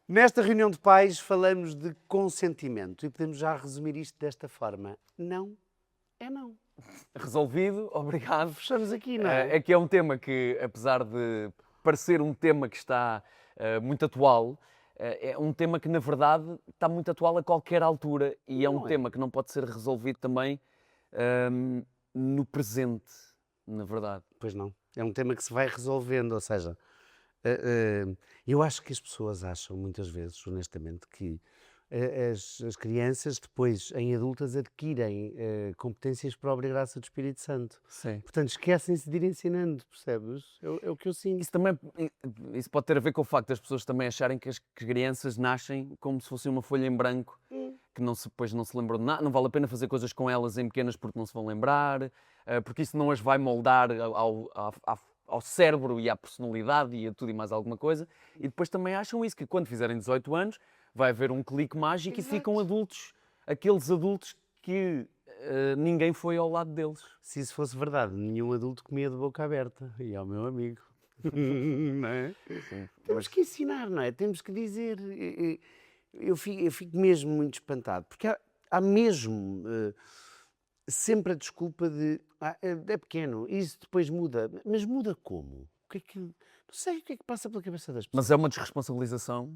Nesta reunião de pais falamos de consentimento e podemos já resumir isto desta forma. Não é não. Resolvido, obrigado. Fechamos aqui, não é? É que é um tema que, apesar de parecer um tema que está muito atual, é um tema que, na verdade, está muito atual a qualquer altura e é um Não é? tema que não pode ser resolvido também no presente, na verdade. Pois não. É um tema que se vai resolvendo, ou seja, eu acho que as pessoas acham muitas vezes, honestamente, que as crianças depois, em adultas, adquirem competências por obra e graça do Espírito Santo. Sim. Portanto, esquecem-se de ir ensinando, percebes? É o que eu sinto. Isso pode ter a ver com o facto das pessoas também acharem que as crianças nascem como se fosse uma folha em branco, que depois não se lembram de nada, não vale a pena fazer coisas com elas em pequenas porque não se vão lembrar, porque isso não as vai moldar ao cérebro e à personalidade e a tudo e mais alguma coisa. E depois também acham isso, que quando fizerem 18 anos vai haver um clique mágico Exato. e ficam adultos, aqueles adultos que ninguém foi ao lado deles. Se isso fosse verdade, nenhum adulto comia de boca aberta. E ao meu amigo. Não é? Sim, Temos que ensinar, não é? Temos que dizer. Eu fico mesmo muito espantado, porque há mesmo sempre a desculpa de é pequeno, isso depois muda. Mas muda como? O que é que. Não sei o que é que passa pela cabeça das pessoas. mas é uma desresponsabilização.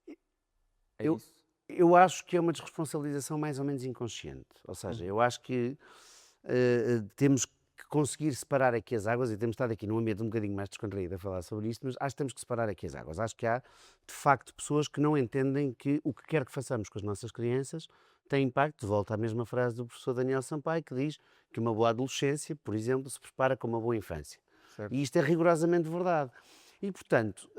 É Eu, isso? eu acho que é uma desresponsabilização mais ou menos inconsciente. Ou seja, eu acho que temos que conseguir separar aqui as águas, e temos estado aqui num ambiente um bocadinho mais descontraído a falar sobre isto, mas acho que temos que separar aqui as águas. Acho que há, de facto, pessoas que não entendem que o que quer que façamos com as nossas crianças tem impacto. De volta à mesma frase do professor Daniel Sampaio, que diz que uma boa adolescência, por exemplo, se prepara com uma boa infância. Certo. E isto é rigorosamente verdade. E, portanto,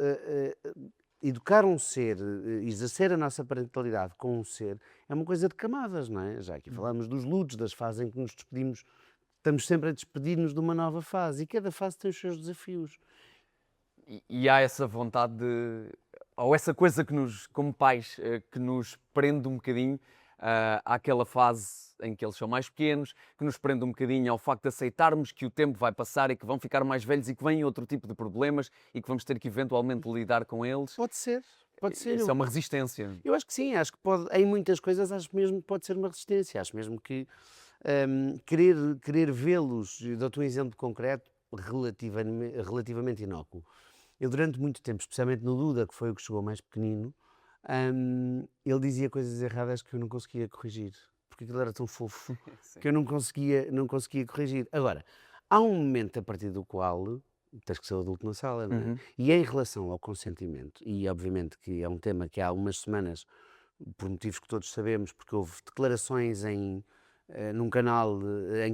educar um ser, exercer a nossa parentalidade com um ser, é uma coisa de camadas, não é? Já aqui falamos dos lutos, das fases em que nos despedimos, estamos sempre a despedir-nos de uma nova fase, e cada fase tem os seus desafios. E há essa vontade de. Ou essa coisa que nos, como pais, que nos prende um bocadinho àquela fase em que eles são mais pequenos, que nos prende um bocadinho ao facto de aceitarmos que o tempo vai passar e que vão ficar mais velhos e que vêm outro tipo de problemas e que vamos ter que eventualmente lidar com eles. Pode ser, pode ser. Isso é uma resistência. Eu acho que sim, acho que pode, em muitas coisas, acho mesmo que pode ser uma resistência, acho mesmo que querer vê-los, dou-te um exemplo concreto, relativamente inócuo. Eu durante muito tempo, especialmente no Duda, que foi o que chegou mais pequenino, ele dizia coisas erradas que eu não conseguia corrigir, porque aquilo era tão fofo que eu não conseguia corrigir. Agora, há um momento a partir do qual tens que ser o adulto na sala, não é? E em relação ao consentimento, e obviamente que é um tema que há umas semanas, por motivos que todos sabemos, porque houve declarações em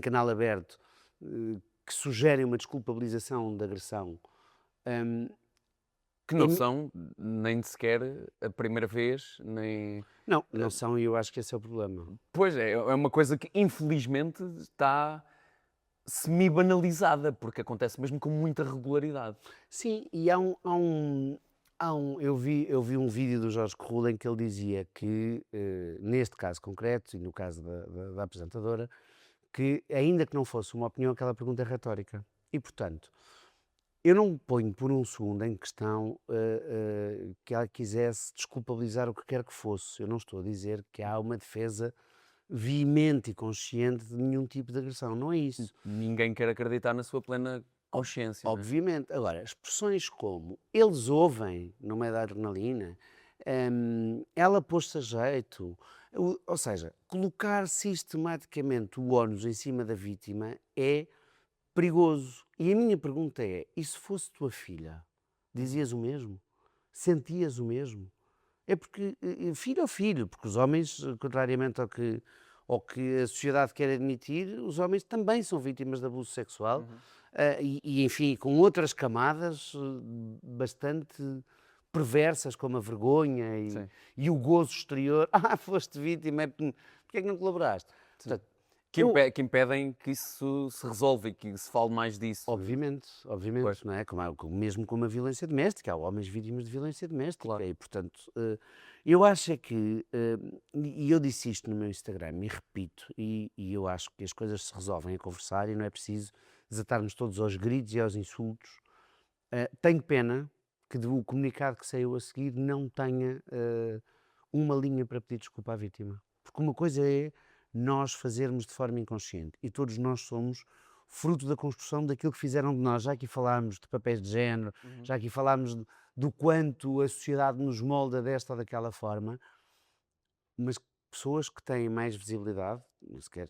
canal aberto, que sugerem uma desculpabilização da agressão. Que não são nem sequer a primeira vez, nem. Não são, e eu acho que esse é o problema. Pois é uma coisa que infelizmente está semi-banalizada, porque acontece mesmo com muita regularidade. Sim, e eu vi um vídeo do Jorge Corrula em que ele dizia que, neste caso concreto, e no caso da apresentadora, que ainda que não fosse uma opinião, aquela pergunta é retórica. E, portanto, eu não me ponho por um segundo em questão que ela quisesse desculpabilizar o que quer que fosse. Eu não estou a dizer que há uma defesa veemente e consciente de nenhum tipo de agressão. Não é isso. Ninguém quer acreditar na sua plena consciência. Não é? Obviamente. Agora, expressões como eles ouvem no meio da adrenalina, ela pôs-se a jeito, ou seja, colocar sistematicamente o ónus em cima da vítima é perigoso. E a minha pergunta é: e se fosse tua filha? Dizias o mesmo? Sentias o mesmo? É porque, filho ou filho, porque os homens, contrariamente ao que a sociedade quer admitir, os homens também são vítimas de abuso sexual, enfim, com outras camadas bastante perversas, como a vergonha e o gozo exterior. Ah, foste vítima, porque é que não colaboraste? Portanto, Que impedem que isso se resolva e que se fale mais disso. obviamente, Pois. não é? Mesmo como a violência doméstica, há homens vítimas de violência doméstica. Claro. E, portanto, eu acho é que, e eu disse isto no meu Instagram e repito, e eu acho que as coisas se resolvem a conversar e não é preciso desatar-nos todos aos gritos e aos insultos. Tenho pena que o comunicado que saiu a seguir não tenha uma linha para pedir desculpa à vítima. Porque uma coisa é nós fazermos de forma inconsciente, e todos nós somos fruto da construção daquilo que fizeram de nós. Já aqui falámos de papéis de género, já aqui falámos do quanto a sociedade nos molda desta ou daquela forma, mas pessoas que têm mais visibilidade, nem sequer,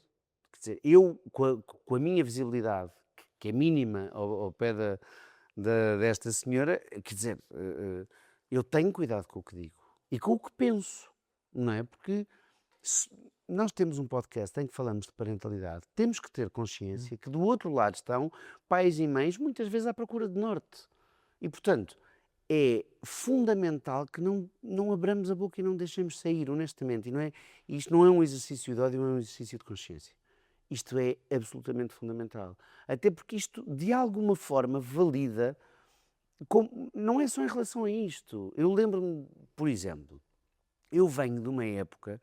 quer dizer, eu com a minha visibilidade, que é mínima ao pé desta senhora, quer dizer, eu tenho cuidado com o que digo e com o que penso, não é? Porque nós temos um podcast em que falamos de parentalidade, temos que ter consciência que do outro lado estão pais e mães, muitas vezes à procura de norte. E, portanto, é fundamental que não abramos a boca e não deixemos sair, honestamente. Isto não é um exercício de ódio, é um exercício de consciência. Isto é absolutamente fundamental. Até porque isto, de alguma forma, valida, não é só em relação a isto. Eu lembro-me, por exemplo, eu venho de uma época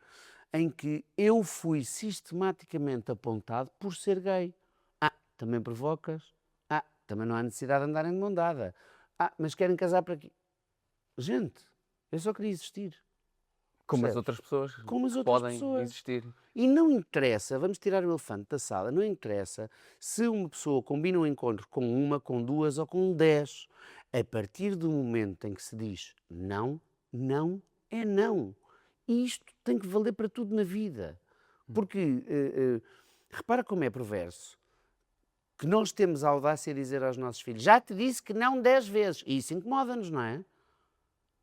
em que eu fui sistematicamente apontado por ser gay. Também provocas? Também não há necessidade de andarem de mão dada. Mas querem casar para quê? Gente, eu só queria existir. Como as Percebes? outras pessoas Como as que outras podem pessoas. existir. E não interessa, vamos tirar o elefante da sala, não interessa se uma pessoa combina um encontro com uma, com duas ou com 10. A partir do momento em que se diz não, não é não. E isto tem que valer para tudo na vida. Porque, repara como é perverso, que nós temos a audácia de dizer aos nossos filhos, já te disse que não 10 vezes. E isso incomoda-nos, não é?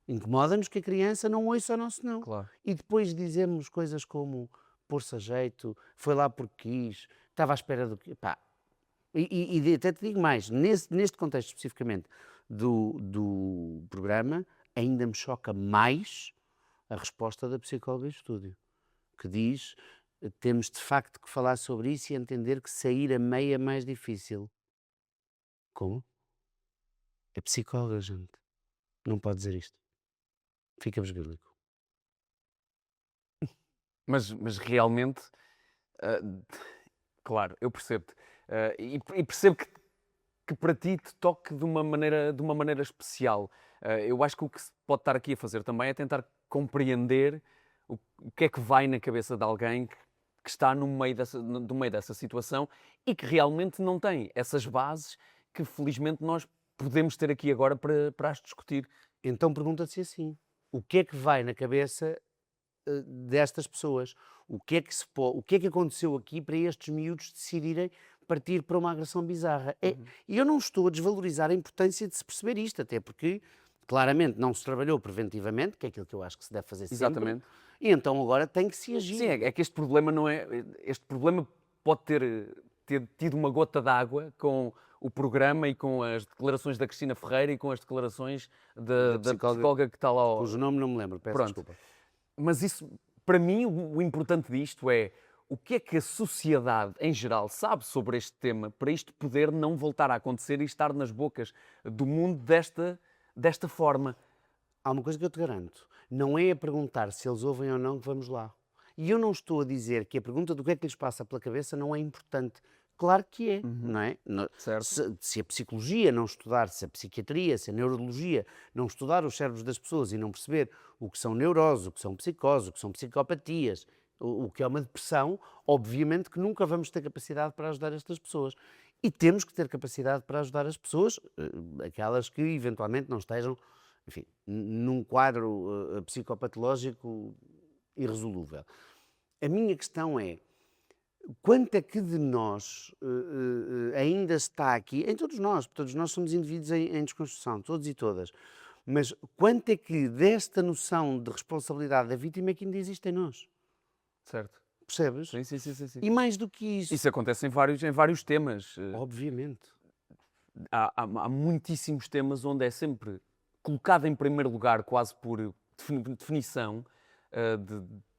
Incomoda-nos que a criança não ouça o nosso não. Claro. E depois dizemos coisas como pôr-se a jeito, foi lá porque quis, estava à espera do quê? Pá. E até te digo mais, neste contexto especificamente do programa, ainda me choca mais a resposta da psicóloga de estúdio, que diz, temos de facto que falar sobre isso e entender que sair a meio é mais difícil. Como? É psicóloga, gente. Não pode dizer isto. Fica-vos bíblico. Mas realmente, ah, claro, eu percebo-te. E percebo que para ti te toque de uma maneira especial. Eu acho que o que se pode estar aqui a fazer também é tentar compreender o que é que vai na cabeça de alguém que está no meio dessa situação e que realmente não tem essas bases que felizmente nós podemos ter aqui agora para as discutir. Então pergunta-se assim, o que é que vai na cabeça destas pessoas? O que é que aconteceu aqui para estes miúdos decidirem partir para uma agressão bizarra? E eu não estou a desvalorizar a importância de se perceber isto, até porque claramente não se trabalhou preventivamente, que é aquilo que eu acho que se deve fazer sempre. Exatamente. E então agora tem que se agir. Sim, é que este problema não é. Este problema pode ter tido uma gota d'água com o programa e com as declarações da Cristina Ferreira e com as declarações da psicóloga que está lá. Cujo nome não me lembro, peço Pronto. desculpa. Mas isso, para mim, o importante disto é o que é que a sociedade em geral sabe sobre este tema para isto poder não voltar a acontecer e estar nas bocas do mundo desta forma. Há uma coisa que eu te garanto, não é a perguntar se eles ouvem ou não que vamos lá. E eu não estou a dizer que a pergunta do que é que lhes passa pela cabeça não é importante. Claro que é, não é? Certo. Se a psicologia não estudar, se a psiquiatria, se a neurologia não estudar os cérebros das pessoas e não perceber o que são neuroses, o que são psicoses, o que são psicopatias, o que é uma depressão, obviamente que nunca vamos ter capacidade para ajudar estas pessoas. E temos que ter capacidade para ajudar as pessoas, aquelas que eventualmente não estejam, enfim, num quadro psicopatológico irresolúvel. A minha questão é, quanto é que de nós ainda está aqui, em todos nós somos indivíduos em desconstrução, todos e todas, mas quanto é que desta noção de responsabilidade da vítima é que ainda existe em nós? Certo. Percebes? Sim. E mais do que isso. Isso acontece em vários temas. Obviamente. Há muitíssimos temas onde é sempre colocado em primeiro lugar, quase por definição,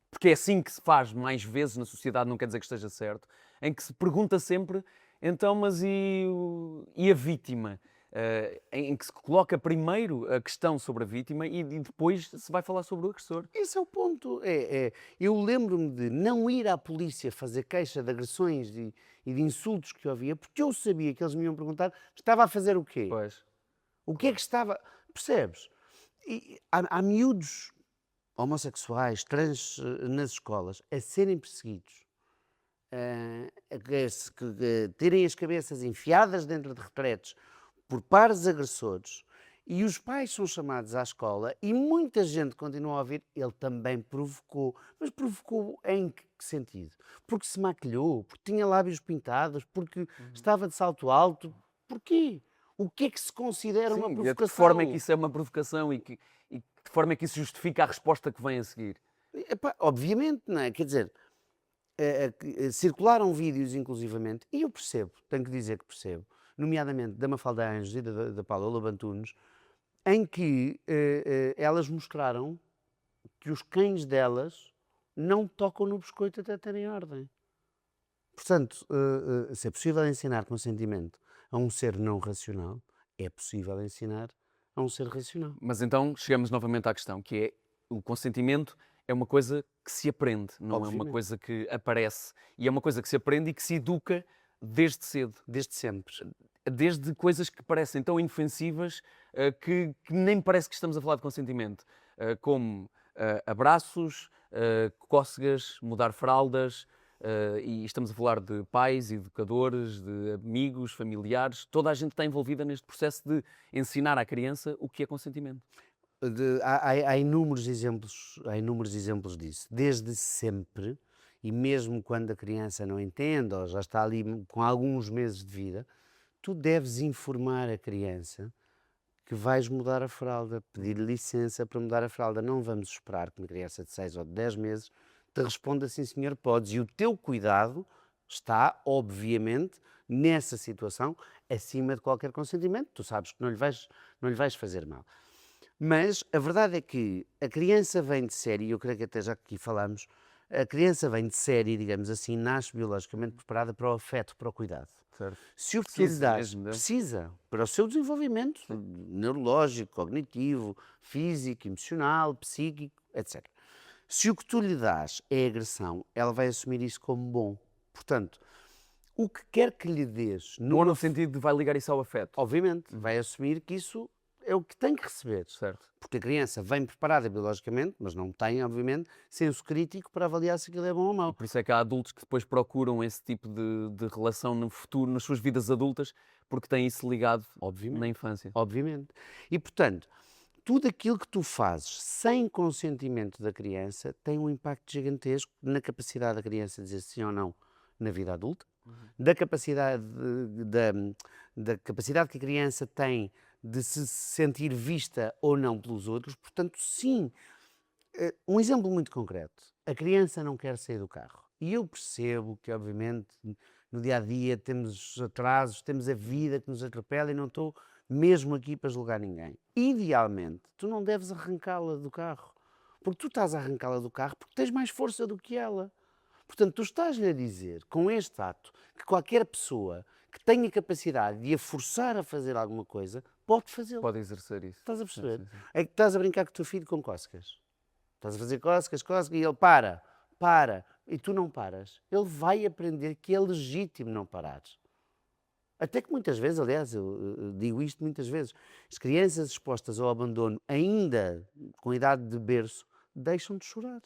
porque é assim que se faz mais vezes na sociedade, não quer dizer que esteja certo, em que se pergunta sempre, então, mas e a vítima? Em que se coloca primeiro a questão sobre a vítima e depois se vai falar sobre o agressor. Esse é o ponto. Eu lembro-me de não ir à polícia fazer queixa de agressões e de insultos que eu havia, porque eu sabia que eles me iam perguntar, estava a fazer o quê? Pois. O que é que estava... percebes? E há miúdos homossexuais, trans, nas escolas, a serem perseguidos, a terem as cabeças enfiadas dentro de retretes por pares agressores, e os pais são chamados à escola e muita gente continua a ouvir, ele também provocou. Mas provocou em que sentido? Porque se maquilhou, porque tinha lábios pintados, porque estava de salto alto. Porquê? O que é que se considera uma Sim, e de que forma é que provocação? isso é uma provocação e de que forma é que isso justifica a resposta que vem a seguir? Epá, obviamente, não é? Quer dizer, circularam vídeos inclusivamente, e eu percebo, tenho que dizer que percebo, nomeadamente da Mafalda Anjos e da Paula Lobantunes, em que elas mostraram que os cães delas não tocam no biscoito até terem ordem. Portanto, se é possível ensinar consentimento a um ser não racional, é possível ensinar a um ser racional. Mas então chegamos novamente à questão, que é o consentimento é uma coisa que se aprende, não é uma Obviamente. coisa que aparece. E é uma coisa que se aprende e que se educa desde cedo. Desde sempre. Desde coisas que parecem tão inofensivas que nem parece que estamos a falar de consentimento, como abraços, cócegas, mudar fraldas, e estamos a falar de pais, educadores, de amigos, familiares, toda a gente está envolvida neste processo de ensinar à criança o que é consentimento. Há inúmeros exemplos disso. Desde sempre, e mesmo quando a criança não entende ou já está ali com alguns meses de vida, tu deves informar a criança que vais mudar a fralda, pedir licença para mudar a fralda. Não vamos esperar que uma criança de 6 ou de 10 meses te responda sim, senhor, podes. E o teu cuidado está, obviamente, nessa situação, acima de qualquer consentimento. Tu sabes que não lhe vais fazer mal. Mas a verdade é que a criança vem de série, e eu creio que até já aqui falamos, a criança vem de série, digamos assim, nasce biologicamente preparada para o afeto, para o cuidado. Certo. Se o que tu lhe Precisa dás mesmo, né? precisa para o seu desenvolvimento neurológico, cognitivo, físico, emocional, psíquico, etc. Se o que tu lhe dás é agressão, ela vai assumir isso como bom. Portanto, o que quer que lhe dês, Bom no sentido de vai ligar isso ao afeto. obviamente, vai assumir que isso é o que tem que receber. Certo. Porque a criança vem preparada biologicamente, mas não tem, obviamente, senso crítico para avaliar se aquilo é bom ou mau. Por isso é que há adultos que depois procuram esse tipo de relação no futuro, nas suas vidas adultas, porque têm isso ligado na infância. Obviamente. E, portanto, tudo aquilo que tu fazes sem consentimento da criança tem um impacto gigantesco na capacidade da criança de dizer sim ou não na vida adulta, da capacidade, da capacidade que a criança tem de se sentir vista ou não pelos outros. Portanto, sim, um exemplo muito concreto. A criança não quer sair do carro. E eu percebo que, obviamente, no dia a dia temos atrasos, temos a vida que nos atropela e não estou mesmo aqui para julgar ninguém. Idealmente, tu não deves arrancá-la do carro. Porque tu estás a arrancá-la do carro porque tens mais força do que ela. Portanto, tu estás-lhe a dizer, com este ato, que qualquer pessoa que tenha capacidade de a forçar a fazer alguma coisa, pode fazê-lo. Pode exercer isso. Estás a perceber? Sim, sim, sim. É que estás a brincar com o teu filho com cócegas. Estás a fazer cócegas, e ele para, e tu não paras. Ele vai aprender que é legítimo não parares. Até que muitas vezes, aliás, eu digo isto muitas vezes, as crianças expostas ao abandono, ainda com idade de berço, deixam de chorar.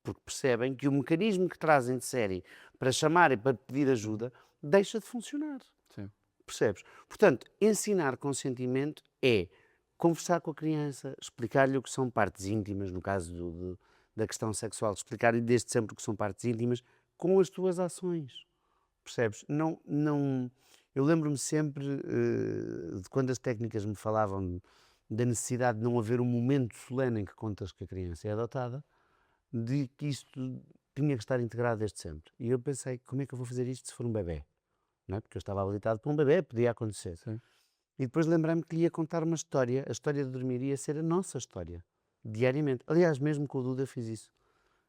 Porque percebem que o mecanismo que trazem de série para chamar e para pedir ajuda deixa de funcionar. Sim. Percebes? Portanto, ensinar consentimento é conversar com a criança, explicar-lhe o que são partes íntimas, no caso da questão sexual, explicar-lhe desde sempre o que são partes íntimas, com as tuas ações. Percebes? Eu lembro-me sempre de quando as técnicas me falavam da necessidade de não haver um momento solene em que contas que a criança é adotada, de que isto tinha que estar integrado desde sempre. E eu pensei, como é que eu vou fazer isto se for um bebê? Não é? Porque eu estava habilitado para um bebê, podia acontecer. Sim. E depois lembrei-me que lhe ia contar uma história. A história de dormir ia ser a nossa história, diariamente. Aliás, mesmo com o Duda fiz isso.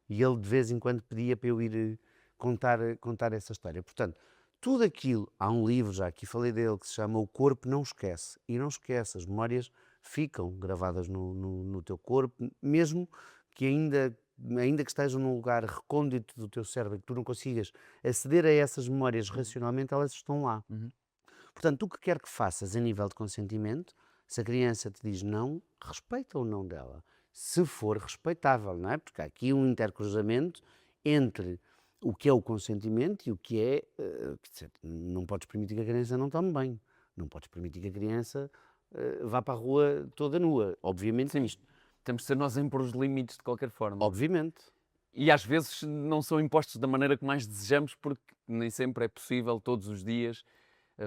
E ele de vez em quando pedia para eu ir contar essa história. Portanto, tudo aquilo, há um livro, já aqui falei dele, que se chama O Corpo Não Esquece. E não esquece, as memórias ficam gravadas no teu corpo, mesmo que ainda que estejam num lugar recôndito do teu cérebro, que tu não consigas aceder a essas memórias racionalmente, elas estão lá. Uhum. Portanto, o que quer que faças a nível de consentimento, Se a criança te diz não, respeita o não dela. Se for respeitável, não é? Porque há aqui um intercruzamento entre o que é o consentimento e o que é. Quer dizer, não podes permitir que a criança não tome banho. Não podes permitir que a criança vá para a rua toda nua. Obviamente Sim, isto. temos de ser nós a impor os limites de qualquer forma. Obviamente. E às vezes não são impostos da maneira que mais desejamos, porque nem sempre é possível, todos os dias,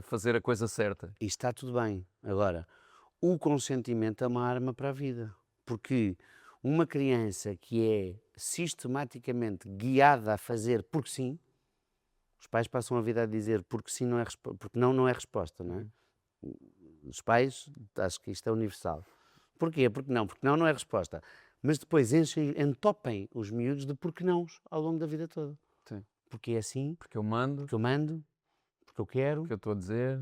fazer a coisa certa. E está tudo bem. Agora, o consentimento é uma arma para a vida. Porque uma criança que é sistematicamente guiada a fazer porque sim, os pais passam a vida a dizer porque sim não é porque não não é resposta, não é? Os pais, acho que isto é universal. Porquê? Porque não não é resposta. Mas depois entopem os miúdos de porque não ao longo da vida toda. Sim. Porque é assim, Porque eu mando, porque eu mando, porque eu quero, porque eu estou a dizer.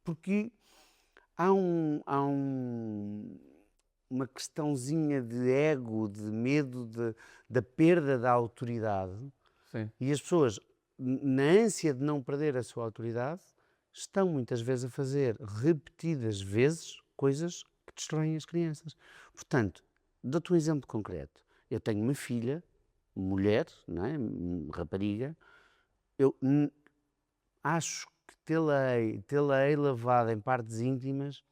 porque há uma questãozinha de ego, de medo da perda da autoridade, Sim. e as pessoas, na ânsia de não perder a sua autoridade, estão muitas vezes a fazer repetidas vezes coisas que destroem as crianças. Portanto, dou-te um exemplo concreto. Eu tenho uma filha, mulher, não é? Rapariga, eu acho que tê-la-ei lavado em partes íntimas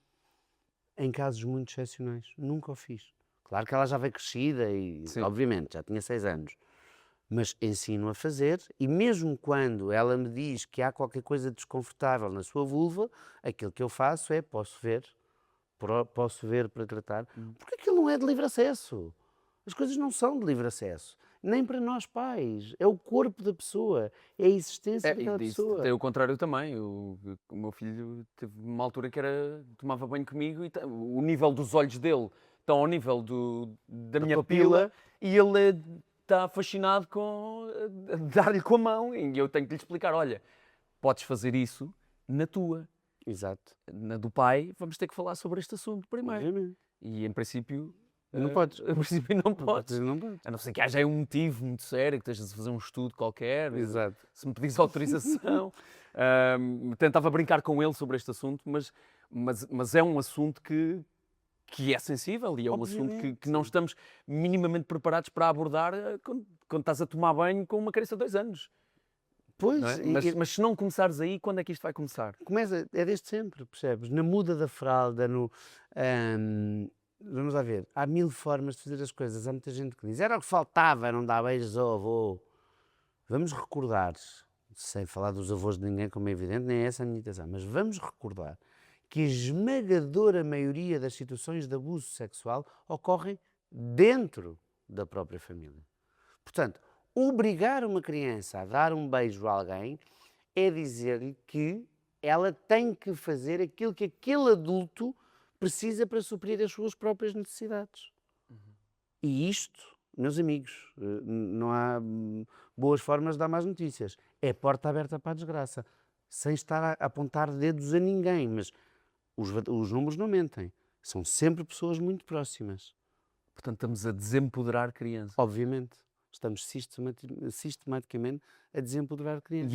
em casos muito excepcionais. Nunca o fiz. Claro que ela já veio crescida e, Sim. obviamente, já tinha 6 anos. Mas ensino a fazer e mesmo quando ela me diz que há qualquer coisa desconfortável na sua vulva, aquilo que eu faço é posso ver para tratar, porque aquilo não é de livre acesso. As coisas não são de livre acesso. Nem para nós pais. É o corpo da pessoa. É a existência daquela pessoa. Tem o contrário também. O meu filho teve uma altura que tomava banho comigo e o nível dos olhos dele está ao nível da minha pupila e ele está fascinado com dar-lhe com a mão. E eu tenho que lhe explicar: olha, podes fazer isso na tua. Exato. Na do pai, vamos ter que falar sobre este assunto primeiro. Obviamente. E em princípio. Não podes. Em princípio não podes. Não podes. A não ser que haja aí um motivo muito sério, que estejas a fazer um estudo qualquer. Exato. Se me pedires autorização. Tentava brincar com ele sobre este assunto, mas é um assunto que é sensível e é um assunto que não estamos minimamente preparados para abordar quando estás a tomar banho com uma criança de 2 anos. Pois, Não é? Mas se não começares aí, quando é que isto vai começar? começa, é desde sempre, percebes? Na muda da fralda, vamos lá ver, há 1000 formas de fazer as coisas. Há muita gente que diz, era o que faltava, não dar beijos ao avô. Vamos recordar, sem falar dos avós de ninguém, como é evidente, nem é essa a minha intenção, mas vamos recordar que a esmagadora maioria das situações de abuso sexual ocorrem dentro da própria família. Portanto, obrigar uma criança a dar um beijo a alguém é dizer-lhe que ela tem que fazer aquilo que aquele adulto precisa para suprir as suas próprias necessidades. E isto, meus amigos, não há boas formas de dar mais notícias. É porta aberta para a desgraça. Sem estar a apontar dedos a ninguém, mas os números não mentem. São sempre pessoas muito próximas. Portanto, estamos a desempoderar crianças. Obviamente. Estamos sistematicamente a desempoderar crianças.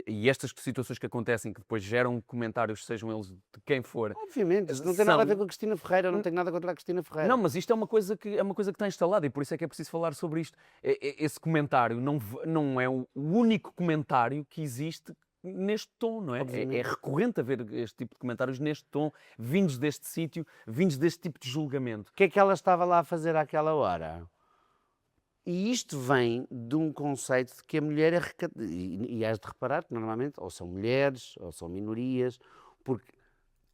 E estas situações que acontecem, que depois geram comentários, sejam eles de quem for. Obviamente, isto não tem nada a ver com a Cristina Ferreira, não tenho nada contra a Cristina Ferreira. Não, mas isto é uma coisa que está instalada e por isso é que é preciso falar sobre isto. Esse comentário não é o único comentário que existe neste tom, não é? É recorrente haver este tipo de comentários neste tom, vindos deste sítio, vindos deste tipo de julgamento. O que é que ela estava lá a fazer àquela hora? E isto vem de um conceito de que a mulher é e has de reparar que normalmente ou são mulheres ou são minorias, porque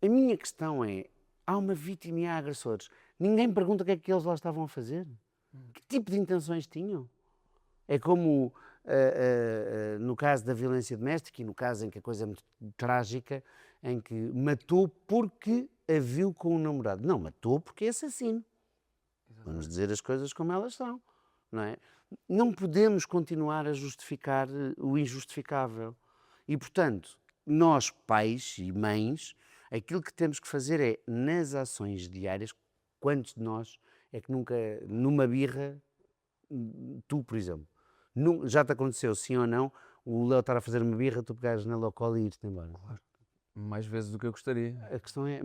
a minha questão é, há uma vítima e há agressores. Ninguém pergunta o que é que eles lá estavam a fazer. Que tipo de intenções tinham? É como no caso da violência doméstica e no caso em que a coisa é muito trágica, em que matou porque a viu com o namorado. Não, matou porque é assassino. Exatamente. Vamos dizer as coisas como elas são. Não é? Não podemos continuar a justificar o injustificável. E, portanto, nós, pais e mães, aquilo que temos que fazer é, nas ações diárias, quantos de nós é que nunca, numa birra, tu, por exemplo, já te aconteceu, sim ou não, o Léo estar a fazer uma birra, tu pegares na locola e ir-te embora? Mais vezes do que eu gostaria. A questão é,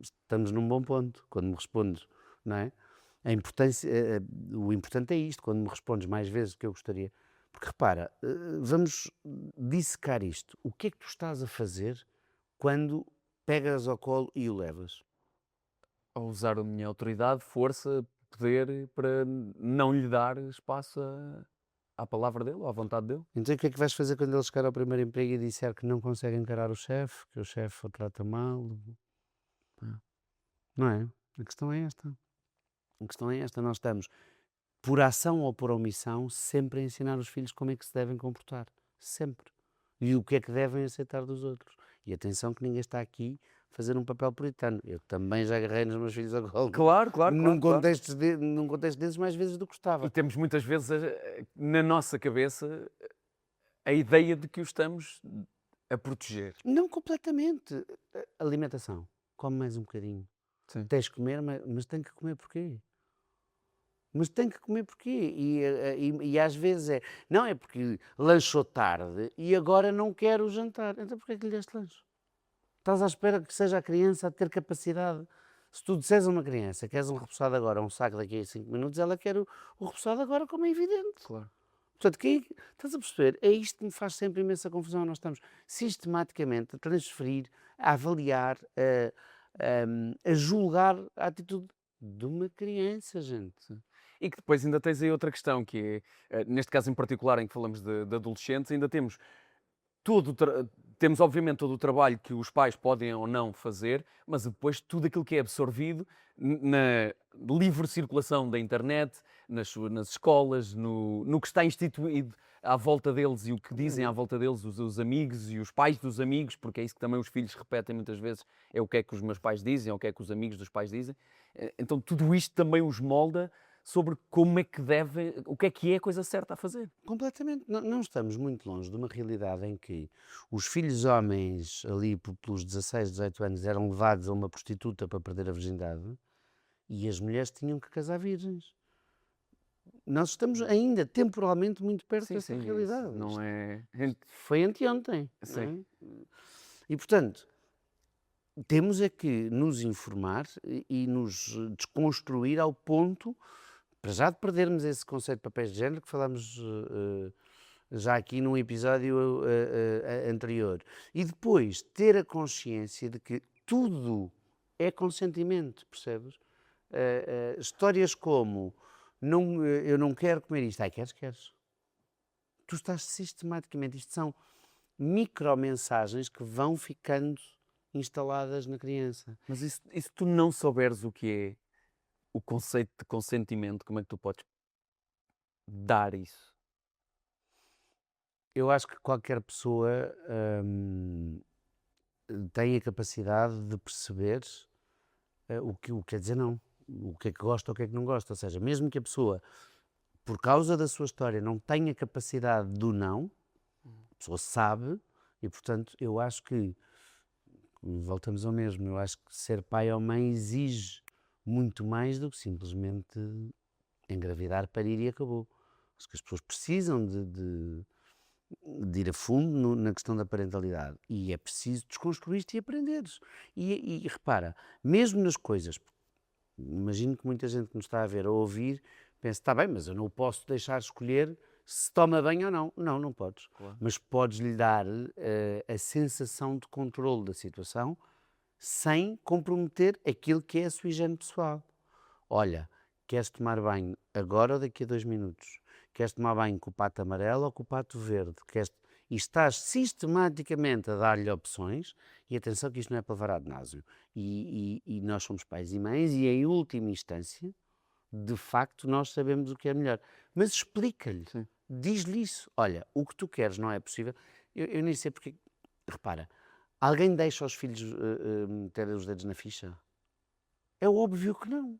estamos num bom ponto, quando me respondes, não é? A importância, o importante é isto, quando me respondes mais vezes do que eu gostaria. Porque repara, vamos dissecar isto. O que é que tu estás a fazer quando pegas ao colo e o levas? A usar a minha autoridade, força, poder para não lhe dar espaço à palavra dele ou à vontade dele. Então o que é que vais fazer quando ele chegar ao primeiro emprego e disser que não consegue encarar o chefe, que o chefe o trata mal? Não é? A questão é esta. A questão é esta. Nós estamos, por ação ou por omissão, sempre a ensinar os filhos como é que se devem comportar. Sempre. E o que é que devem aceitar dos outros. E atenção que ninguém está aqui a fazer um papel puritano. Eu também já agarrei nos meus filhos a colo. Claro, claro, Num claro. contexto, num contexto desses mais vezes do que E gostava. temos muitas vezes na nossa cabeça a ideia de que o estamos a proteger. Não completamente. Alimentação. Come mais um bocadinho. Sim. Tens que comer, mas tem que comer porquê? Mas tem que comer porquê? E às vezes é, não é porque lanchou tarde e agora não quer o jantar. Então porquê é que lhe deste lanche? Estás à espera que seja a criança a ter capacidade. Se tu disseres a uma criança, queres um repousado agora, um saco daqui a 5 minutos, ela quer o repousado agora, como é evidente. Claro. Portanto, estás a perceber? É isto que me faz sempre imensa confusão. Nós estamos sistematicamente a transferir, a avaliar, a julgar a atitude de uma criança, gente. E que depois ainda tens aí outra questão, que é, neste caso em particular em que falamos de adolescentes, ainda temos temos obviamente todo o trabalho que os pais podem ou não fazer, mas depois tudo aquilo que é absorvido na livre circulação da internet, nas escolas, no que está instituído à volta deles e o que dizem à volta deles os amigos e os pais dos amigos, porque é isso que também os filhos repetem muitas vezes, é o que é que os meus pais dizem, é o que é que os amigos dos pais dizem. Então tudo isto também os molda sobre como é que devem, o que é a coisa certa a fazer. Completamente. Não estamos muito longe de uma realidade em que os filhos homens, ali pelos 16, 18 anos, eram levados a uma prostituta para perder a virgindade e as mulheres tinham que casar virgens. Nós estamos ainda temporalmente muito perto Sim, dessa sim, realidade. isso não é. Foi anteontem. Não Sim. é? E, portanto, temos é que nos informar e nos desconstruir ao ponto, para já de perdermos esse conceito de papéis de género que falámos já aqui num episódio anterior. E depois ter a consciência de que tudo é consentimento, percebes? Histórias como eu não quero comer isto. Ai, queres? Tu estás sistematicamente, isto são micromensagens que vão ficando instaladas na criança. Mas e se tu não souberes o que é o conceito de consentimento, como é que tu podes dar isso? Eu acho que qualquer pessoa tem a capacidade de perceber o que quer dizer não, o que é que gosta ou o que é que não gosta. Ou seja, mesmo que a pessoa, por causa da sua história, não tenha capacidade do não, a pessoa sabe e, portanto, eu acho que, voltamos ao mesmo, eu acho que ser pai ou mãe exige muito mais do que simplesmente engravidar, parir e acabou. Acho que as pessoas precisam de ir a fundo na questão da parentalidade e é preciso desconstruir-te e aprenderes. E repara, mesmo nas coisas, imagino que muita gente que nos está a ver ou a ouvir pensa, está bem, mas eu não o posso deixar escolher se toma bem ou não. Não, não podes. Claro. Mas podes-lhe dar a sensação de controle da situação sem comprometer aquilo que é a sua higiene pessoal. Olha, queres tomar banho agora ou daqui a 2 minutos? Queres tomar banho com o pato amarelo ou com o pato verde? E estás sistematicamente a dar-lhe opções, e atenção que isto não é para levar ad ginásio. E nós somos pais e mães, e em última instância, de facto, nós sabemos o que é melhor. Mas explica-lhe, diz-lhe isso. Olha, o que tu queres não é possível. Eu nem sei porque. Repara, alguém deixa os filhos meter os dedos na ficha? É óbvio que não.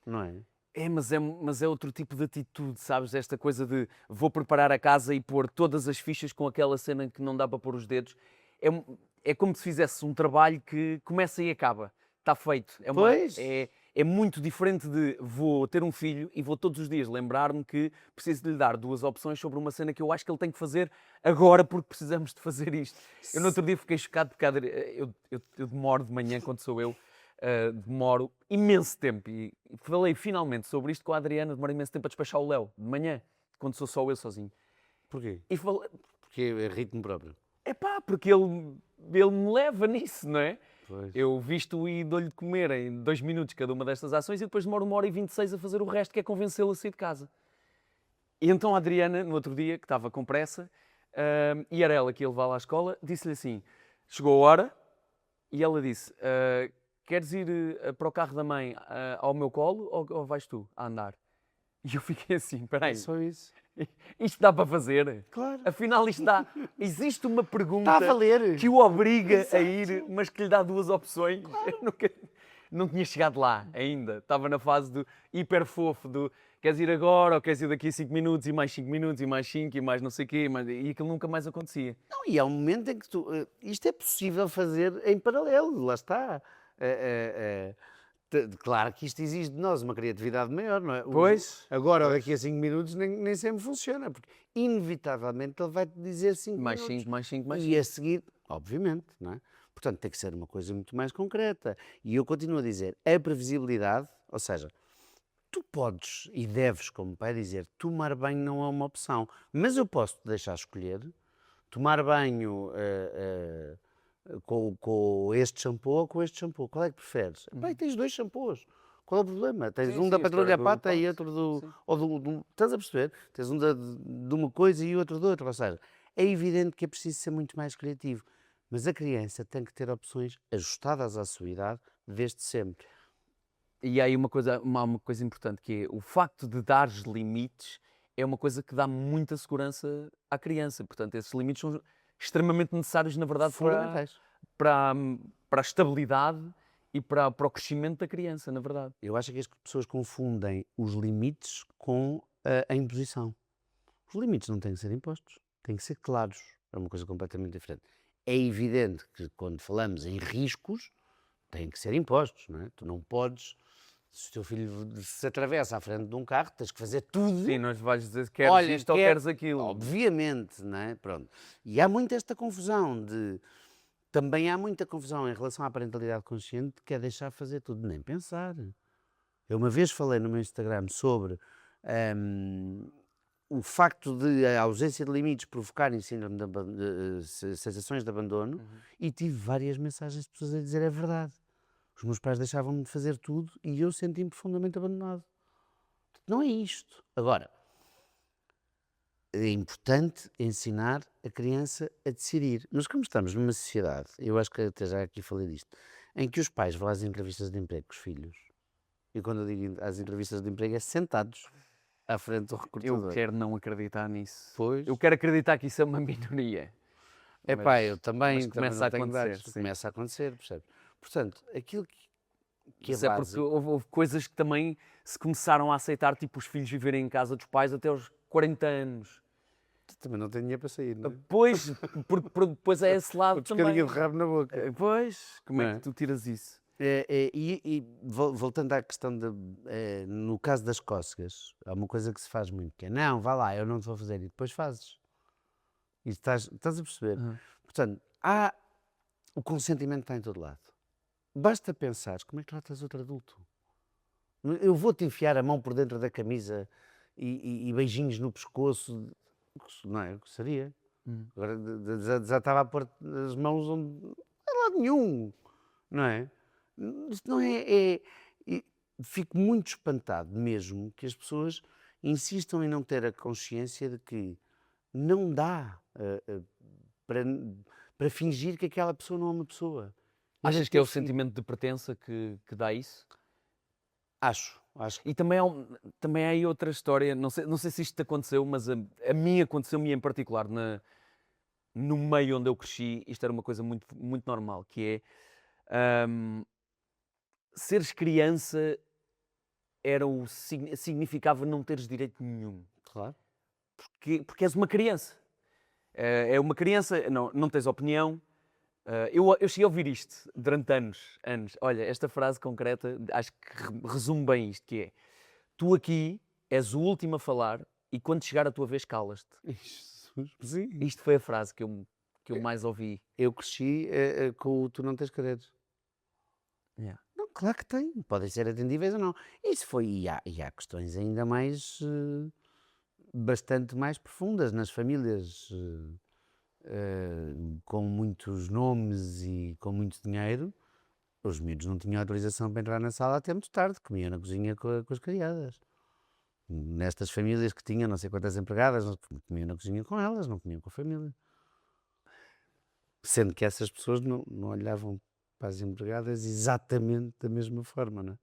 Não é? Mas é outro tipo de atitude, sabes? Esta coisa de vou preparar a casa e pôr todas as fichas com aquela cena que não dá para pôr os dedos. É como se fizesse um trabalho que começa e acaba. Está feito. Pois. É muito diferente de vou ter um filho e vou todos os dias lembrar-me que preciso de lhe dar 2 opções sobre uma cena que eu acho que ele tem que fazer agora porque precisamos de fazer isto. Eu no outro dia fiquei chocado porque eu demoro de manhã, quando sou eu, demoro imenso tempo, e falei finalmente sobre isto com a Adriana, demoro imenso tempo a despachar o Léo, de manhã, quando sou só eu sozinho. Porquê? E falei, Porque é ritmo próprio. porque ele me leva nisso, não é? Pois. Eu visto e dou-lhe de comer em 2 minutos cada uma destas ações e depois demoro 1h26 a fazer o resto, que é convencê-lo a sair de casa. E então a Adriana, no outro dia, que estava com pressa, e era ela que ia levá-la à escola, disse-lhe assim, chegou a hora, e ela disse, queres ir para o carro da mãe ao meu colo ou vais tu a andar? E eu fiquei assim, espera É aí, só isso. isto dá para fazer? Claro. Afinal, isto dá. Existe uma pergunta Está a valer. que o obriga a Exato. ir, mas que lhe dá 2 opções. Eu não tinha chegado lá ainda. Estava na fase do hiper fofo, do queres ir agora ou queres ir daqui a 5 minutos e mais 5 minutos e mais 5 e mais não sei o quê. E aquilo nunca mais acontecia. Não, e há um momento em que isto é possível fazer em paralelo, lá está. Claro que isto exige de nós uma criatividade maior, não é? Pois. Agora, ou daqui a 5 minutos, nem sempre funciona, porque inevitavelmente ele vai-te dizer 5 Mais minutos. 5, mais 5, mais 5. E a seguir, obviamente, não é? Portanto, tem que ser uma coisa muito mais concreta. E eu continuo a dizer, a previsibilidade, ou seja, tu podes e deves, como pai, dizer, tomar banho não é uma opção, mas eu posso te deixar escolher, tomar banho com este shampoo ou com este shampoo, qual é que preferes? Pai, tens 2 shampoos, qual é o problema? Tens Sim, um sim, da a Patrulha história do Pata e impacto. outro do... Sim. Ou estás a perceber? Tens um de uma coisa e outro de outra, ou seja, é evidente que é preciso ser muito mais criativo, mas a criança tem que ter opções ajustadas à sua idade desde sempre. E há aí uma coisa importante, que é o facto de dares limites é uma coisa que dá muita segurança à criança. Portanto, esses limites são extremamente necessários, na verdade, Fundamentais. para a estabilidade e para o crescimento da criança, na verdade. Eu acho que as pessoas confundem os limites com a imposição. Os limites não têm que ser impostos, têm que ser claros. É uma coisa completamente diferente. É evidente que quando falamos em riscos, têm que ser impostos, não é? Tu não podes, se o teu filho se atravessa à frente de um carro, tens que fazer tudo. Sim, nós vais dizer queres Olha, isto ou queres aquilo. Obviamente, não é? Pronto. E há muito esta confusão de... Também há muita confusão em relação à parentalidade consciente, que é deixar fazer tudo, nem pensar. Eu uma vez falei no meu Instagram sobre o facto de a ausência de limites provocarem síndrome sensações de abandono e tive várias mensagens de pessoas a dizer é verdade. Os meus pais deixavam-me de fazer tudo e eu senti-me profundamente abandonado. Não é isto. Agora, é importante ensinar a criança a decidir. Mas como estamos numa sociedade, eu acho que até já aqui falei disto, em que os pais vão às entrevistas de emprego com os filhos, e quando eu digo às entrevistas de emprego é sentados à frente do recrutador. Eu quero não acreditar nisso. Pois. Eu quero acreditar que isso é uma minoria. Epá, eu também, mas também começa não a tenho acontecer, dados. sim. Começa a acontecer, percebes? Portanto, aquilo que é Isso é porque básico... houve coisas que também se começaram a aceitar, tipo os filhos viverem em casa dos pais até aos 40 anos. Também não tenho dinheiro para sair, não é? Pois, porque depois é esse lado também. Pescadinha de rabo na boca. Pois, como Não é é? que tu tiras isso? E voltando à questão no caso das cócegas, há uma coisa que se faz muito, que é, não, vá lá, eu não te vou fazer, e depois fazes. E estás a perceber? Portanto, o consentimento está em todo lado. Basta pensar como é que tratas outro adulto. Eu vou-te enfiar a mão por dentro da camisa e beijinhos no pescoço, não é? O que seria? Agora já estava a pôr as mãos onde... Não é lado nenhum, não é? Isto não é... Fico muito espantado mesmo que as pessoas insistam em não ter a consciência de que não dá para fingir que aquela pessoa não é uma pessoa. Achas que é o sentimento de pertença que dá isso? Acho. E também há aí outra história, não sei se isto te aconteceu, mas a mim aconteceu-me em particular, no meio onde eu cresci, isto era uma coisa muito, muito normal, que é, seres criança significava não teres direito nenhum. Claro. Porque és uma criança. É uma criança, não tens opinião. Eu cheguei a ouvir isto durante anos. Olha, esta frase concreta acho que resume bem isto, que é: tu aqui és o último a falar e quando chegar a tua vez calas-te. Sim. Isto foi a frase que eu mais ouvi. Eu cresci com o tu não tens quereres. Yeah. Não, Claro que tem, podem ser atendíveis ou não. Isso foi, e há questões ainda mais, bastante mais profundas nas famílias com muitos nomes e com muito dinheiro. Os miúdos não tinham autorização para entrar na sala até muito tarde, comiam na cozinha com as criadas. Nestas famílias que tinham não sei quantas empregadas, comiam na cozinha com elas, não comiam com a família. Sendo que essas pessoas não olhavam para as empregadas exatamente da mesma forma, não é?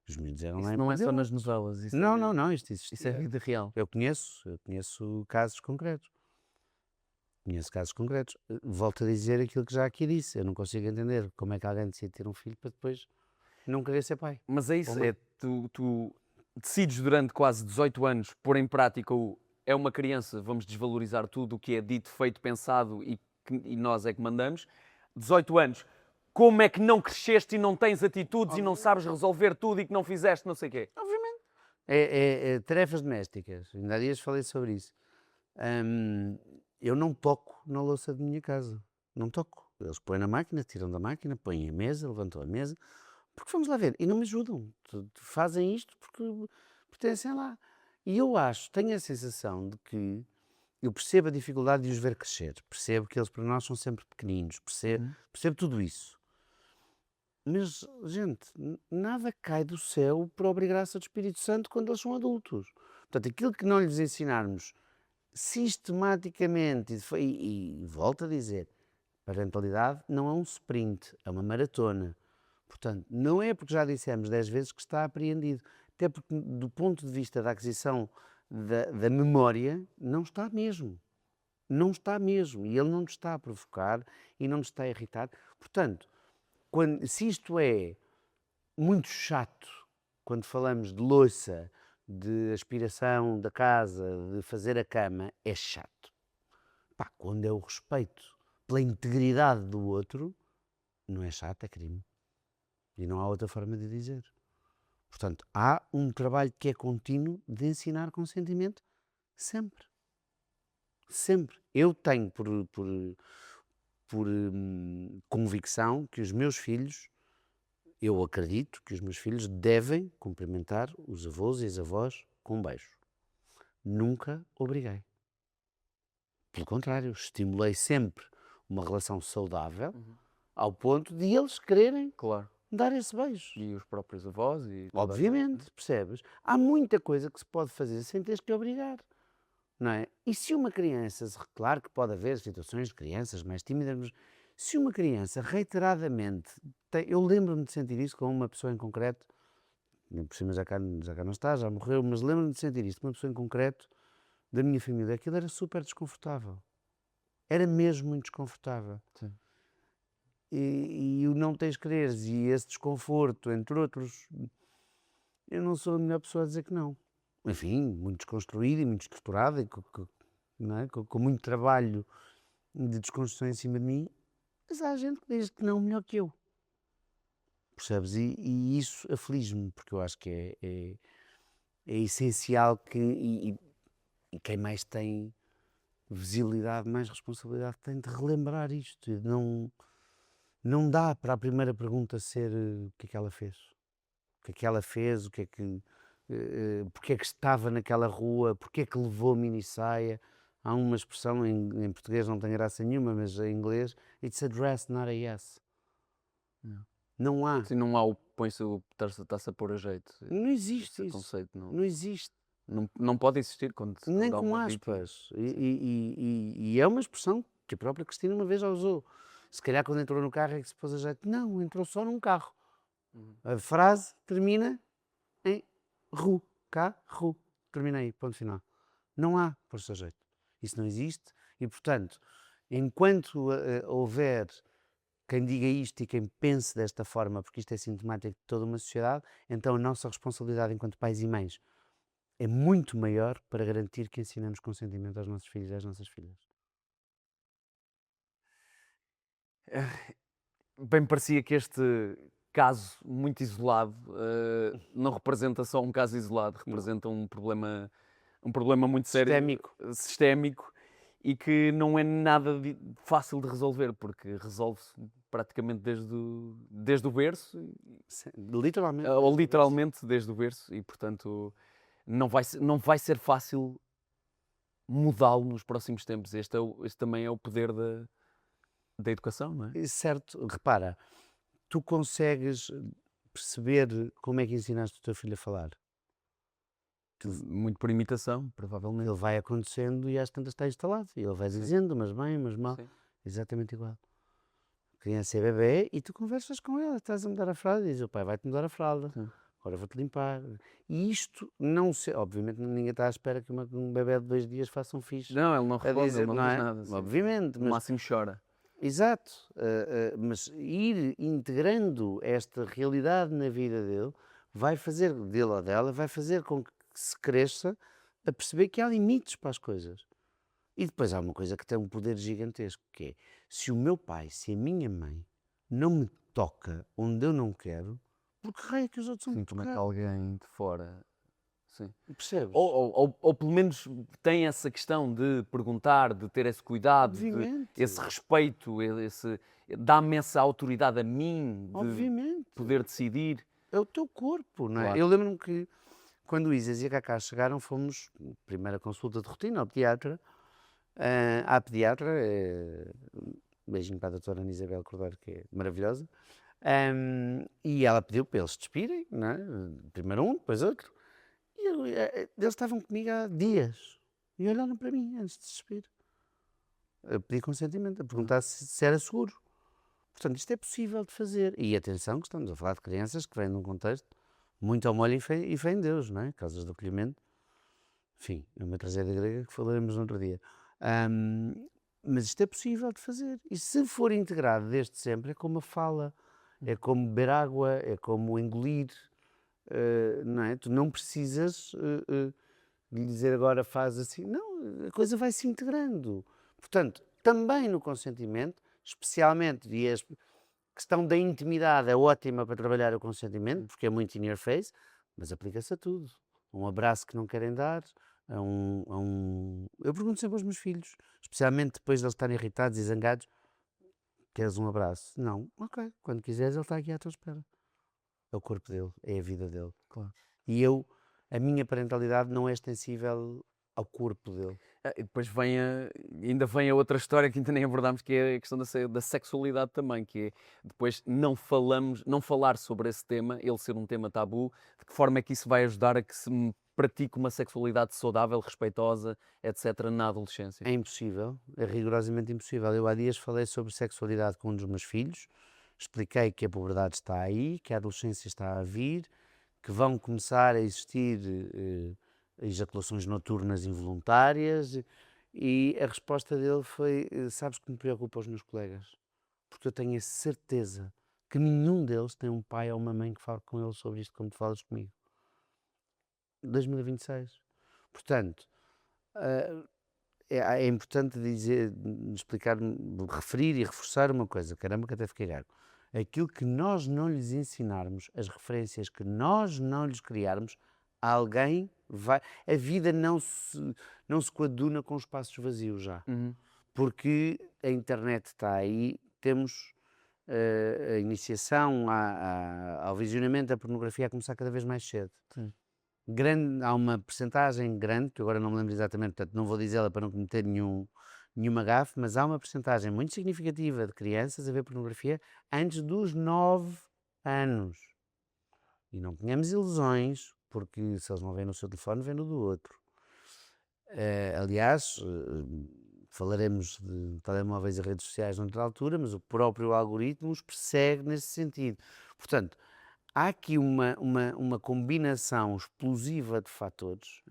Os miúdos eram lá Isso não é só nas empregados. novelas, isso Não, isto isso é existia. vida real. Eu conheço casos concretos. Conheço casos concretos. Volto a dizer aquilo que já aqui disse. Eu não consigo entender como é que alguém decide ter um filho para depois não querer ser pai. Mas é isso, Ou mãe. tu decides durante quase 18 anos pôr em prática o é uma criança, vamos desvalorizar tudo o que é dito, feito, pensado e nós é que mandamos. 18 anos, como é que não cresceste e não tens atitudes e não sabes resolver tudo e que não fizeste não sei o quê? Obviamente. Tarefas domésticas. Ainda há dias falei sobre isso. Eu não toco na louça de minha casa. Não toco. Eles põem na máquina, tiram da máquina, põem a mesa, levantam a mesa. Porque vamos lá ver, e não me ajudam. Fazem isto porque pertencem lá. E eu tenho a sensação de que eu percebo a dificuldade de os ver crescer. Percebo que eles para nós são sempre pequeninos. Percebo tudo isso. Mas, gente, nada cai do céu por obra e graça do Espírito Santo quando eles são adultos. Portanto, aquilo que não lhes ensinarmos sistematicamente, e volto a dizer, parentalidade não é um sprint, é uma maratona. Portanto, não é porque já dissemos 10 vezes que está apreendido. Até porque, do ponto de vista da aquisição da memória, não está mesmo. Não está mesmo. E ele não nos está a provocar e não nos está a irritar. Portanto, se isto é muito chato, quando falamos de louça, de aspiração da casa, de fazer a cama, é chato. Pá, quando é o respeito pela integridade do outro, não é chato, é crime. E não há outra forma de dizer. Portanto, há um trabalho que é contínuo de ensinar consentimento sempre. Sempre. Eu tenho por convicção que os meus filhos, eu acredito que os meus filhos devem cumprimentar os avós e as avós com um beijo. Nunca obriguei. Pelo contrário, estimulei sempre uma relação saudável ao ponto de eles quererem Claro. dar esse beijo. E os próprios avós e toda a Obviamente, percebes? Há muita coisa que se pode fazer sem teres que obrigar, não é? E se uma criança, claro que pode haver situações de crianças mais tímidas, mas se uma criança reiteradamente, eu lembro-me de sentir isso com uma pessoa em concreto, por cima já cá não está, já morreu, mas lembro-me de sentir isto com uma pessoa em concreto da minha família, aquilo era super desconfortável. Era mesmo muito desconfortável. Sim. E o não tens quereres e esse desconforto, entre outros, eu não sou a melhor pessoa a dizer que não. Enfim, muito desconstruído e muito estruturado, e não é? Com muito trabalho de desconstrução em cima de mim, mas há gente que diz que não melhor que eu. Percebes? E isso aflige-me, porque eu acho que é essencial que, e quem mais tem visibilidade, mais responsabilidade tem de relembrar isto. Não dá para a primeira pergunta ser o que é que ela fez. O que é que ela fez, porque é que estava naquela rua, porque é que levou a minissaia. Há uma expressão, em português não tem graça nenhuma, mas em inglês, it's a dress, not a yes. Não há. Sim, não há o põe-se está-se a pôr a jeito. Não existe Esse isso. conceito Não existe. não pode existir quando se Nem dá com uma vítima. aspas. E é uma expressão que a própria Cristina uma vez já usou. Se calhar quando entrou no carro é que se pôs a jeito. Não, entrou só num carro. A frase termina em ru, carro. Termina aí, ponto final. Não há pôr-se a jeito. Isso não existe e, portanto, enquanto houver quem diga isto e quem pense desta forma, porque isto é sintomático de toda uma sociedade, então a nossa responsabilidade enquanto pais e mães é muito maior para garantir que ensinamos consentimento aos nossos filhos e às nossas filhas. Bem parecia que este caso muito isolado não representa só um caso isolado, representa um problema muito sério, sistémico, e que não é nada fácil de resolver, porque resolve-se praticamente desde o berço, Literalmente. ou literalmente desde o berço, e portanto não vai ser fácil mudá-lo nos próximos tempos. Este também é o poder da educação, não é? Certo, repara, tu consegues perceber como é que ensinaste o teu filho a falar? Muito por imitação, provavelmente. Ele vai acontecendo e às tantas está instalado. E ele vai dizendo, mas bem, mas mal. Sim. Exatamente igual. A criança é bebê e tu conversas com ela, estás a mudar a fralda e diz, o pai vai-te mudar a fralda, Sim. agora vou-te limpar. E isto não se... Obviamente ninguém está à espera que um bebê de 2 dias faça um fixe. Não, ele não responde, dizer, ele não não diz é? nada. Sim. Obviamente, No mas... máximo chora. Exato, mas ir integrando esta realidade na vida dele, vai fazer, dele ou dela, vai fazer com que se cresça a perceber que há limites para as coisas. E depois há uma coisa que tem um poder gigantesco, que é, se o meu pai, se a minha mãe não me toca onde eu não quero, por que raio é que os outros vão me Sim, como é que tocar? alguém de fora... Sim. Percebes? Ou pelo menos tem essa questão de perguntar, de ter esse cuidado, Obviamente. esse respeito, dá-me essa autoridade a mim de Obviamente. poder decidir. É o teu corpo, não é? Claro. Eu lembro-me que quando o Isas e a Cacá chegaram, fomos, primeira consulta de rotina ao pediatra, à pediatra, beijinho para a doutora Ana Isabel Cordeiro, que é maravilhosa, e ela pediu para eles se despirem, não é? Primeiro um, depois outro, e eles estavam comigo há dias, e olharam para mim antes de se despedir. Eu pedi consentimento, a perguntar se era seguro. Portanto, isto é possível de fazer. E atenção que estamos a falar de crianças que vêm num contexto muito ao molho e fé em Deus, não é? Causas de acolhimento. Enfim, é uma tragédia grega que falaremos no outro dia. Mas isto é possível de fazer. E se for integrado desde sempre, é como a fala, é como beber água, é como engolir, não é? Tu não precisas lhe dizer agora faz assim. Não, a coisa vai se integrando. Portanto, também no consentimento, especialmente, e a questão da intimidade é ótima para trabalhar o consentimento, porque é muito in your face, mas aplica-se a tudo. Um abraço que não querem dar, Eu pergunto sempre aos meus filhos, especialmente depois de eles estarem irritados e zangados, queres um abraço? Não? Ok, quando quiseres ele está aqui à tua espera. É o corpo dele, é a vida dele. Claro. E a minha parentalidade não é extensível ao corpo dele. E depois ainda vem a outra história que ainda nem abordámos, que é a questão da sexualidade também, que é depois não falar sobre esse tema, ele ser um tema tabu, de que forma é que isso vai ajudar a que se pratique uma sexualidade saudável, respeitosa, etc., na adolescência? É impossível, é rigorosamente impossível. Eu há dias falei sobre sexualidade com um dos meus filhos, expliquei que a puberdade está aí, que a adolescência está a vir, que vão começar a existir ejaculações noturnas involuntárias, e a resposta dele foi, sabes que me preocupa os meus colegas, porque eu tenho a certeza que nenhum deles tem um pai ou uma mãe que fale com eles sobre isto como tu falas comigo. 2026. Portanto, é importante dizer, explicar, referir e reforçar uma coisa, caramba que até fiquei gago. Aquilo que nós não lhes ensinarmos, as referências que nós não lhes criarmos, alguém vai... A vida não se coaduna com espaços vazios já. Porque a internet está aí, temos a iniciação ao visionamento da pornografia a começar cada vez mais cedo. Sim. Há uma percentagem grande, que agora não me lembro exatamente, portanto não vou dizê-la para não cometer nenhuma gafe, mas há uma percentagem muito significativa de crianças a ver pornografia antes dos 9 anos. E não tenhamos ilusões, porque se eles não veem no seu telefone, vêm no do outro. Aliás, falaremos de telemóveis e redes sociais noutra altura, mas o próprio algoritmo os persegue nesse sentido. Portanto, há aqui uma combinação explosiva de fatores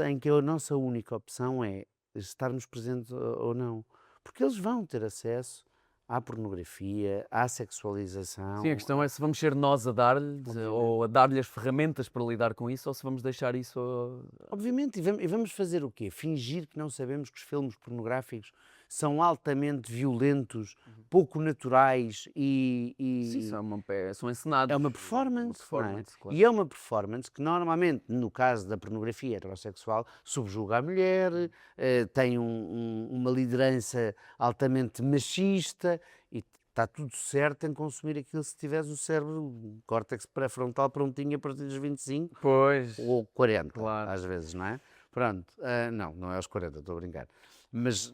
em que a nossa única opção é estarmos presentes ou não. Porque eles vão ter acesso à pornografia, à sexualização. Sim, a questão é se vamos ser nós a dar-lhes, ou a dar-lhe as ferramentas para lidar com isso, ou se vamos deixar isso... Obviamente, e vamos fazer o quê? Fingir que não sabemos que os filmes pornográficos são altamente violentos, pouco naturais e... Sim, são encenados. É uma performance, não é? Claro. E é uma performance que normalmente, no caso da pornografia heterossexual, subjuga a mulher, tem uma liderança altamente machista, está tudo certo em consumir aquilo se tiveres o cérebro, o córtex pré-frontal prontinho a partir dos 25 Pois, ou 40, claro. às vezes, não é? Pronto, não é aos 40, estou a brincar. Mas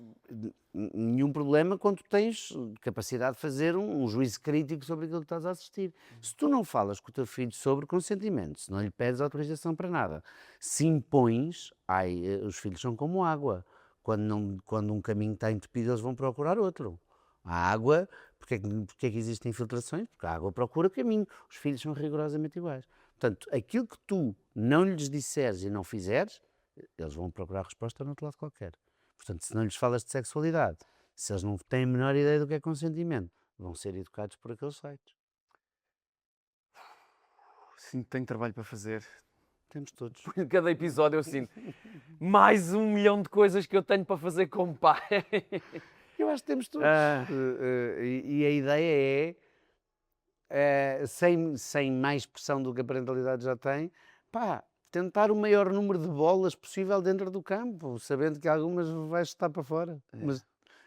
nenhum problema quando tens capacidade de fazer um juízo crítico sobre aquilo que estás a assistir. Se tu não falas com o teu filho sobre consentimento, se não lhe pedes autorização para nada, se impões, os filhos são como água. Quando um caminho está entupido, eles vão procurar outro. A água, porque é que existem infiltrações? Porque a água procura caminho. Os filhos são rigorosamente iguais. Portanto, aquilo que tu não lhes disseres e não fizeres, eles vão procurar resposta no outro lado qualquer. Portanto, se não lhes falas de sexualidade, se eles não têm a menor ideia do que é consentimento, vão ser educados por aqueles sites. Sinto que tenho trabalho para fazer. Temos todos. Em cada episódio eu sinto mais 1 milhão de coisas que eu tenho para fazer como pai. Eu acho que temos todos. Ah. E a ideia sem mais pressão do que a parentalidade já tem, pá, tentar o maior número de bolas possível dentro do campo, sabendo que algumas vais estar para fora. Mas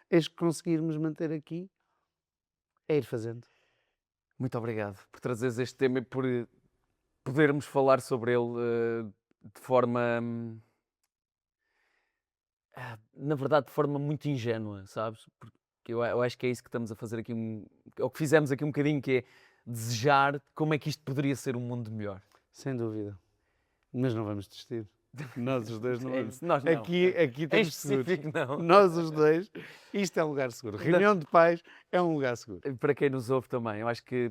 eis que conseguirmos manter aqui, é ir fazendo. Muito obrigado por trazeres este tema e por podermos falar sobre ele de forma, na verdade, de forma muito ingênua, sabes? Porque eu acho que é isso que estamos a fazer aqui, ou que fizemos aqui um bocadinho, que é desejar como é que isto poderia ser um mundo melhor. Sem dúvida. Mas não vamos desistir. Nós os dois não É vamos. isso, nós não. Aqui Em estamos seguros. específico, não. Nós os dois, isto é um lugar seguro. Reunião de pais é um lugar seguro. Para quem nos ouve também, eu acho que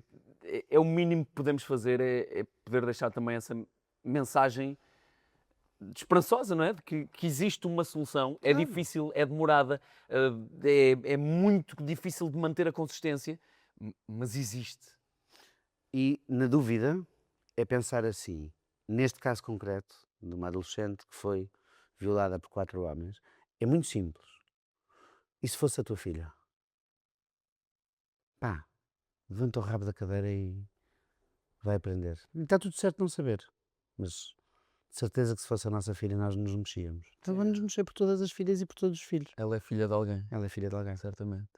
é o mínimo que podemos fazer, é poder deixar também essa mensagem esperançosa, não é? De que existe uma solução, é Claro. difícil, é demorada, é muito difícil de manter a consistência, mas existe. E, na dúvida, é pensar assim, neste caso concreto, de uma adolescente que foi violada por 4 homens, é muito simples. E se fosse a tua filha? Pá, levanta o rabo da cadeira e vai aprender. E está tudo certo não saber, mas de certeza que se fosse a nossa filha nós nos mexíamos. Então vamos nos mexer por todas as filhas e por todos os filhos. Ela é filha de alguém, Ela é filha de alguém. certamente.